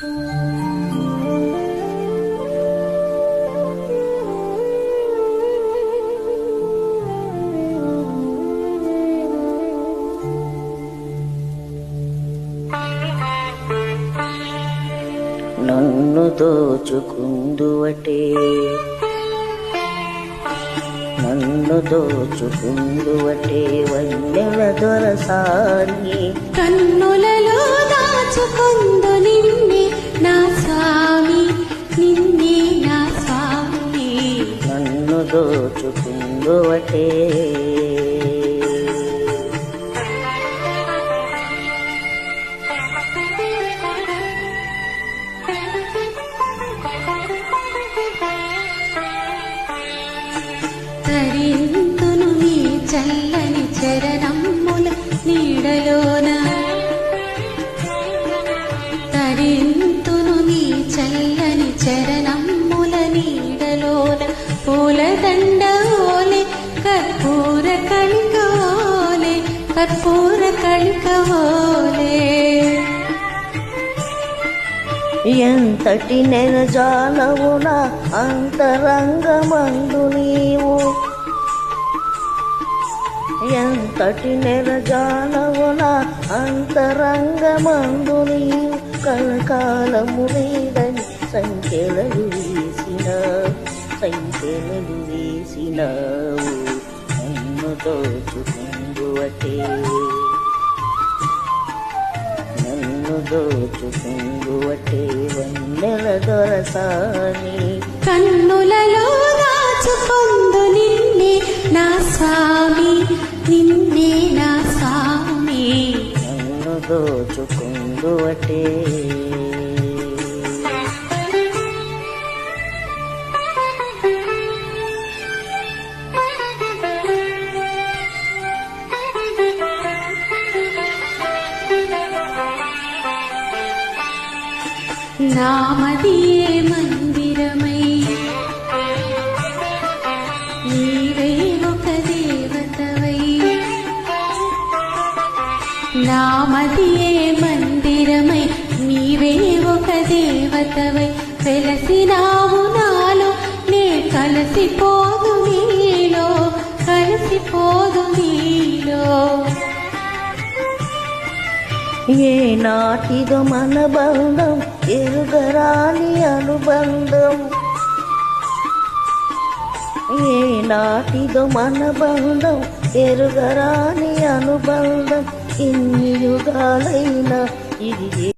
నన్ను దోచుకుందువటే వన్నెల దొరసాని కన్నులలో దాచుకుందు నిన్నే నా స్వామి, నిన్నే నా స్వామి. నన్ను దోచుకుందువటే తరింతును నీ చల్లని చరణమ్ముల నీడలోన, తరింతును నీ చల్లని చరణమ్ముల నీడలోన. పూలదండ ఓలే కర్పూర కళిక ఓలే, కర్పూర కళిక ఓలే. ఎంతటి నెరజాలవున అంతరంగమందు నీవు, ఎంతటి నెరజాలవున అంతరంగమందు నీవు. కలకాలము లేదని సంఖ్యలు వేసినావు. నన్ను దోచుకుందువటే, నన్ను దోచుకుందువటే వన్నెల దొరసాని. కన్నులలో దాచుకుందు నిన్నే నా స్వామి, నిన్నే నా స్వామి. నన్ను దోచుకుందువటే నామదియే మందిరమై నీవే ఒక దేవతవై, నామదియే మందిరమై నీవే ఒక దేవతవై. వెలసినావు నాలో నే కలిసిపోదు నీలో, కలిసిపోదు నీలో. ఏ నాటిదో మన బంధం ఎరుగరాని అనుబంధం, ఏ నాటిదో మన బంధం ఎరుగరాని అనుబంధం. ఇన్ని యుగాలైనా ఇది